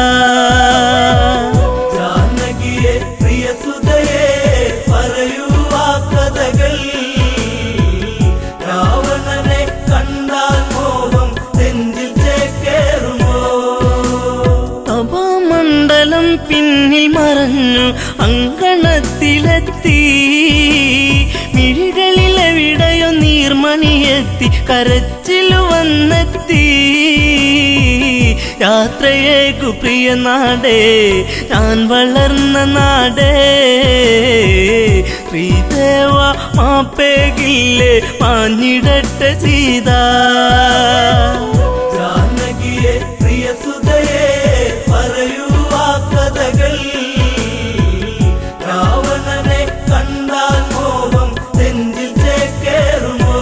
ജാനകിയെ പ്രിയസുതയെ പറയൂ ആ കഥകൾ രാവണനെ കണ്ടാൽ മോഹം നെഞ്ചിൽ ചേക്കേറുമോ തപോമണ്ഡലം പിന്നിൽ മറഞ്ഞു അങ്കണത്തിലെത്തി മിഴികളിലെവിടെയോ നീർമണിയെത്തി കരച്ചിലു വന്നെത്തി യാത്രയേക്കു പ്രിയ നാടേ ഞാൻ വളർന്ന നാടേ ശ്രീദേവ മാപ്പേകില്ലേ മാഞ്ഞിടട്ടെ സീത ജാനകിയെ പ്രിയസുതയെ പറയൂ ആ കഥകൾ രാവണനെ കണ്ടാൽ മോഹം നെഞ്ചിൽ ചേക്കേറുമോ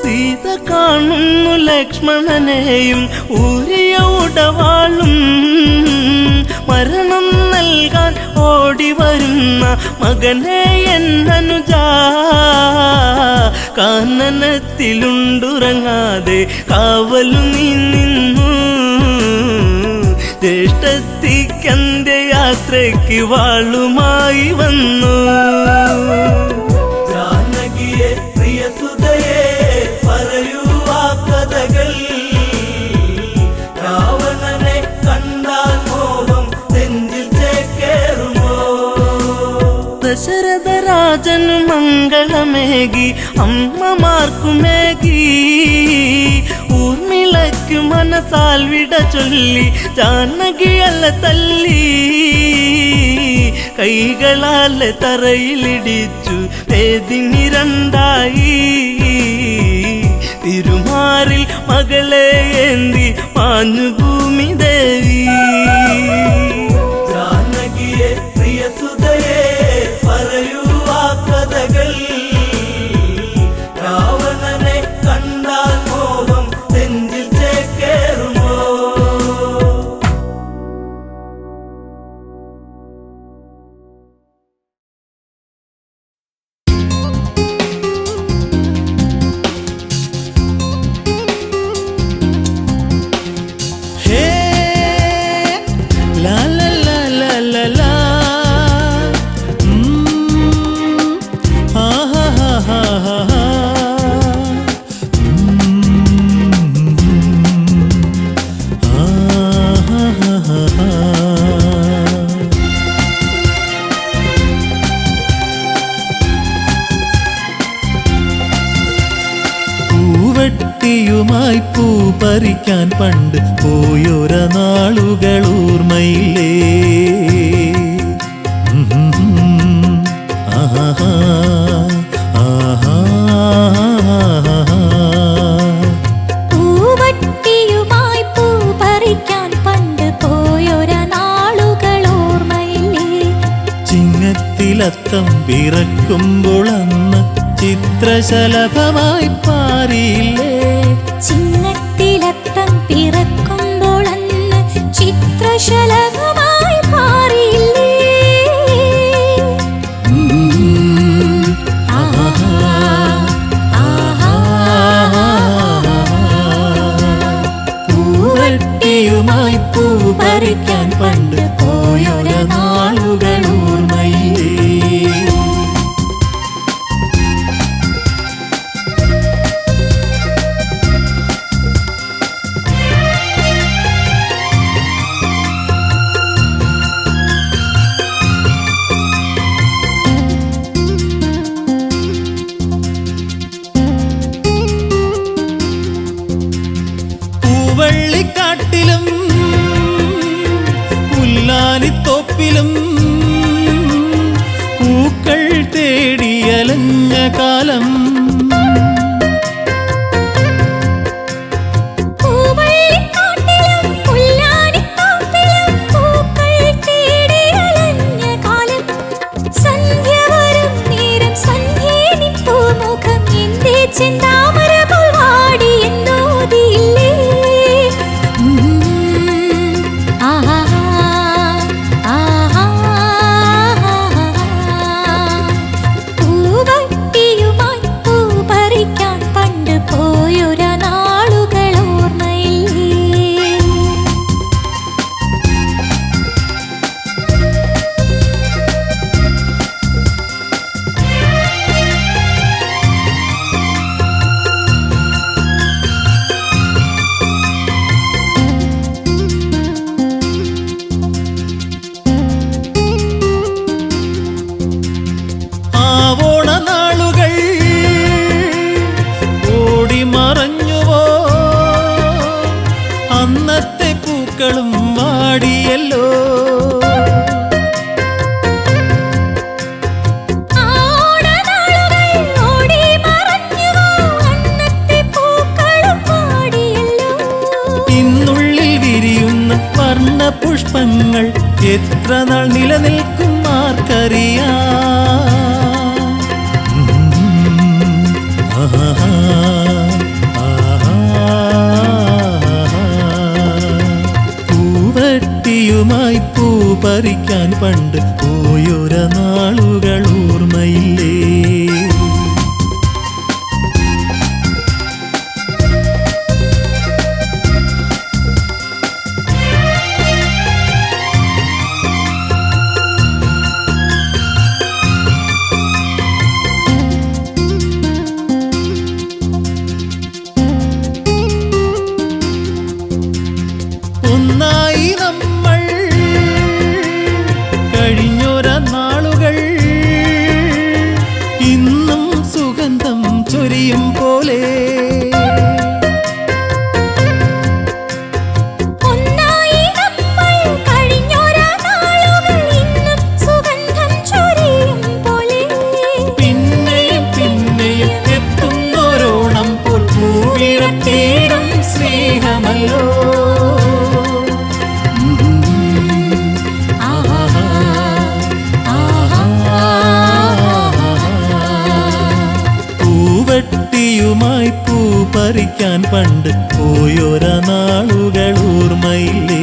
സീത കാണുന്നു ലക്ഷ്മണനെയും ഊരിയ ഉടവാളും മരണം നൽകാൻ ഓടി വരുന്ന മകനെ എന്നനുജ കാനനത്തിലുണ്ടുറങ്ങാതെ കാവലു നീ നിന്നു ജ്യേഷ്ഠത്തിക്കന്റെ യാത്രയ്ക്ക് വാളുമായി വന്നു ജാനകിയെ പ്രിയ സുതയെ പറയൂ ആ കഥകൾ രാവണനെ കണ്ടാൽ മോഹം നെഞ്ചിൽ ചേക്കേറുമോ ദശരഥ രാജനു മംഗളമേകി അമ്മമാർക്കുമേകി ഊർമിളയ്ക്കു മനസാൽ വിട ചൊല്ലി ജാനകിയല്ല തല്ലി കൈകളാലെ തറയിലിടിച്ചു വേദിനി രണ്ടായി തിരുമാറിൽ മകളെ ഏന്തി മാഞ്ഞു ഭൂമി ദേവി ജാനകിയെ പ്രിയ സുതയെ പറയൂ ആ കഥകൾ രാവണനെ കണ്ടാൽ മോഹം നെഞ്ചിൽ ചേക്കേറുമോ ഹേ ലാ ലാ ലാ ലാ ലാ ലാ ആ ഹാ ഹാ ഹാ ഹാ ഹാ ആ ഹാ ഹാ ഹാ ഹാ പൂവട്ടിയുമായി പൂ പറിക്കാൻ പണ്ട് പോയൊര നാളുകൾ ഓർമ്മയില്ലേ ആഹാ ആഹാ പൂവട്ടിയുമായി പൂ പറിക്കാൻ പണ്ട് പോയൊര നാളുകൾ ഓർമ്മയില്ലേ ചിങ്ങത്തിലത്തം പിറക്കുമ്പോൾ അന്ന് ചിത്രശലഭമായി പാറിയില്ലേ ചിങ്ങത്തിലത്തം പിറക്കുമ്പോൾ അന്ന് ചിത്രശലഭമായി മാറിയില്ലേ ആഹാ ആഹാ പൂവട്ടിയുമായി പൂ പറിക്കാൻ പണ്ട് പോയൊര നാളുകൾ ഓർമ്മയില്ലേ പൂവള്ളിക്കാട്ടിലും പുല്ലാനിത്തോപ്പിലും പൂക്കൾ തേടിയലഞ്ഞ കാലം പൂവള്ളിക്കാട്ടിലും പുല്ലാനിത്തോപ്പിലും പൂക്കൾ തേടി അലഞ്ഞ കാലം സന്ധ്യ വരും നേരം സന്ധ്യേ നിൻ പൂമുഖം എന്റെ ചെന്താമര പോൽ വാടി എന്നോതിയില്ലേ ആഹാ ആഹാ പൂവട്ടിയുമായി പൂ പറിക്കാൻ പണ്ട് പോയൊര നാളുകൾ ഓർമ്മയില്ലേ ആവോണ നാളുകൾ ഓടി മറഞ്ഞുവോ അന്നത്തെ പൂക്കളും വാടിയല്ലോ ആടനാളുകൾ ഓടി മറഞ്ഞുവോ അന്നത്തെ പൂക്കളും വാടിയല്ലോ ഇന്നുള്ളിൽ വിരിയുന്ന വർണ്ണ പുഷ്പങ്ങൾ എത്ര നാൾ നിലനിൽക്കും ആർക്കറിയാം ആഹാ ആഹാ പൂവട്ടിയുമായി പൂ പറിക്കാൻ പണ്ട് പൂവട്ടിയുമായി പൂ പറിക്കാൻ പണ്ട് പോയൊരാ നാളുകൾ ഓർമ്മയില്ലേ?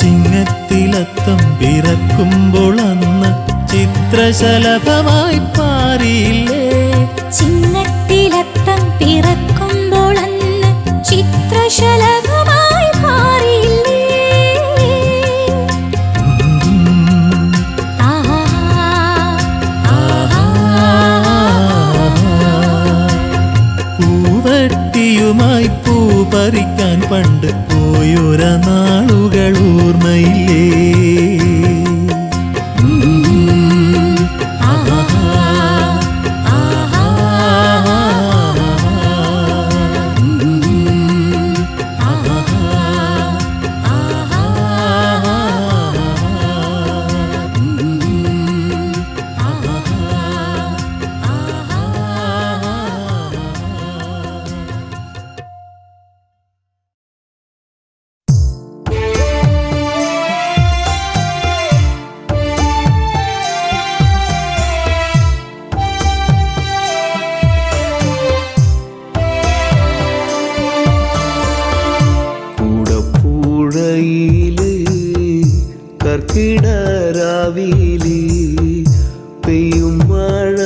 ചിങ്ങത്തിലത്തം പിറക്കുമ്പോൾ അന്ന് ചിത്രശലഭമായി പാറിയില്ലേ? ചിങ്ങത്തിലത്തം പിറക്കുമ്പോൾ അന്ന് ചിത്രശലഭമായി മാറിയില്ലേ? ആഹാ, ആഹാ. പൂവട്ടിയുമായി പൂ പറിക്കാൻ പണ്ട് പോയൊരാ നാളുകൾ ഓർമ്മയില്ലേ? കൂടപ്പുഴയില് കർക്കിടരാവില് പെയ്യും മഴ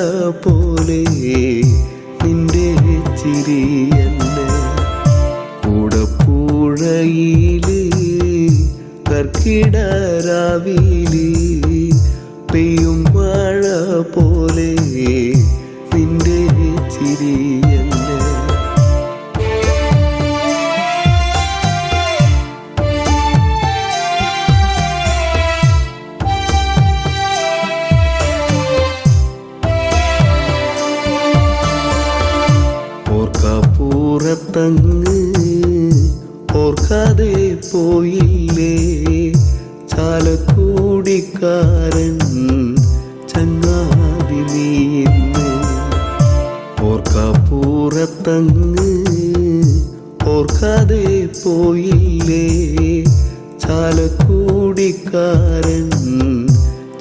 പോലെ നിന്റെ ചിരിയല്ലേ? കൂടപ്പുഴയില് കർക്കിടരാവില് പെയ്യും മഴ പോലെ നിന്റെ ചിരിയല്ലേ? ഓർക്കപ്പുറത്തങ്ങ് ഓർക്കാതെ പോയില്ലേ? ചാലക്കുടിക്കാരൻ ചങ്ങാതി നീന്ന്. ഓർക്കപ്പുറത്തങ്ങ് ഓർക്കാതെ പോയില്ലേ? ചാലക്കുടിക്കാരൻ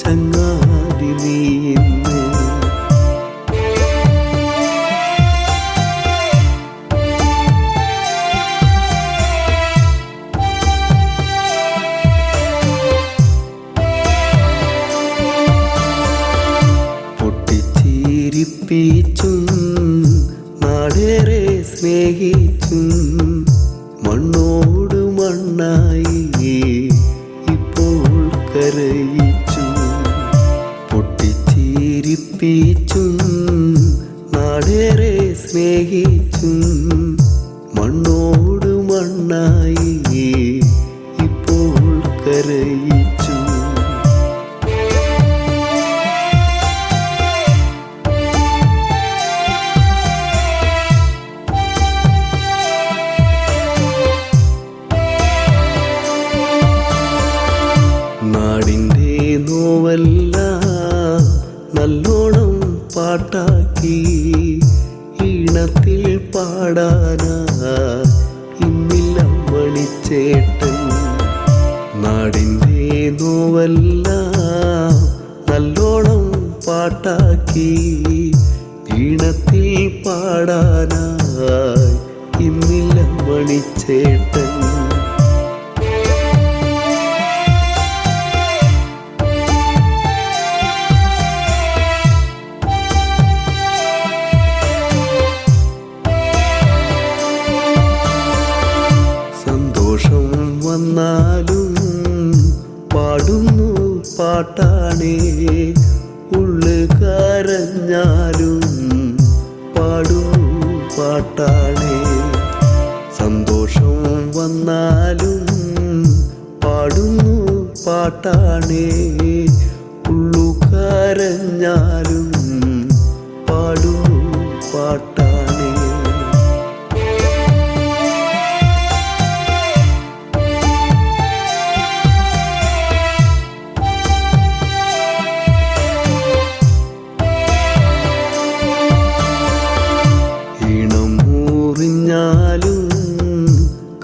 ചങ്ങാതി നീന്ന്. പൊട്ടിച്ചിരിപ്പിച്ചും നാടേറെ സ്നേഹിച്ചും മണ്ണോട് മണ്ണായി ഇപ്പോൾ കരയിച്ചു. പൊട്ടിച്ചിരിപ്പിച്ചും നാടേറെ സ്നേഹിച്ചും മണ്ണോട് മണ്ണായി ഇപ്പോൾ കരയിച്ചു. നാടിൻ്റെ നോവെല്ലാം നല്ലോണം പാട്ടാക്കി ഈണത്തിൽ പാടാനാ ഇന്നില്ല മണിച്ചേട്ടൻ. നാടിൻ്റെ നോവെല്ലാം നല്ലോണം പാട്ടാക്കി ഈണത്തിൽ പാടാനായി ഇന്നില്ല മണിച്ചേട്ടൻ. സന്തോഷം വന്നാലും പാടുന്നു പാട്ടാണേ, ഉള്ളു കരഞ്ഞാലും പാടുന്നു പാട്ടാണേ. സന്തോഷം വന്നാലും പാടുന്നു പാട്ടാണേ, ഉള്ളു കരഞ്ഞാലും പാടുന്നു പാട്ടാണേ.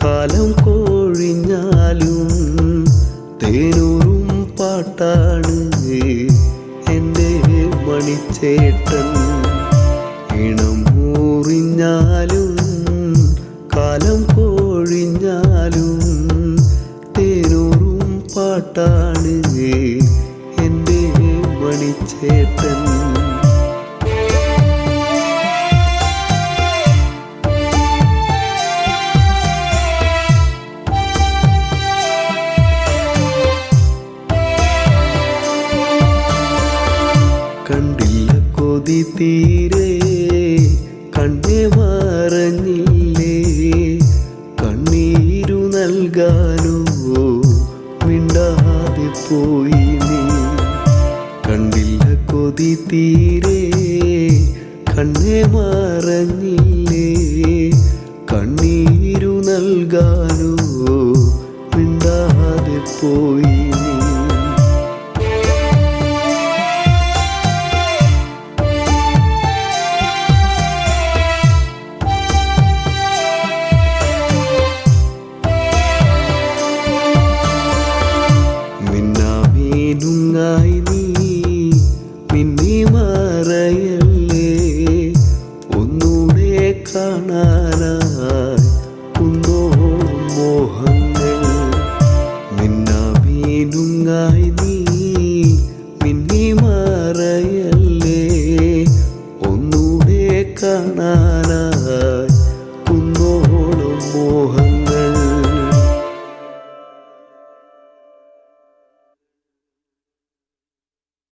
കാലം കോഴിഞ്ഞാലും തേനൂറും പാട്ടാണ് എൻ്റെ മണിച്ചേട്ടൻ. ഇണം മുറിഞ്ഞാലും കാലം കോഴിഞ്ഞാലും തേനൂറും പാട്ടാണ് എൻ്റെ മണിച്ചേട്ടൻ. കണ്ടില്ല കൊതി തീരെ കണ്ണേ മറഞ്ഞില്ലേ, കണ്ണീരു നൽകാനോ മിണ്ടാതെ പോയി നീ. കണ്ടില്ല കൊതി തീരെ കണ്ണേ മറഞ്ഞില്ലേ, കണ്ണീരു നൽകാനോ മിണ്ടാതെ പോയി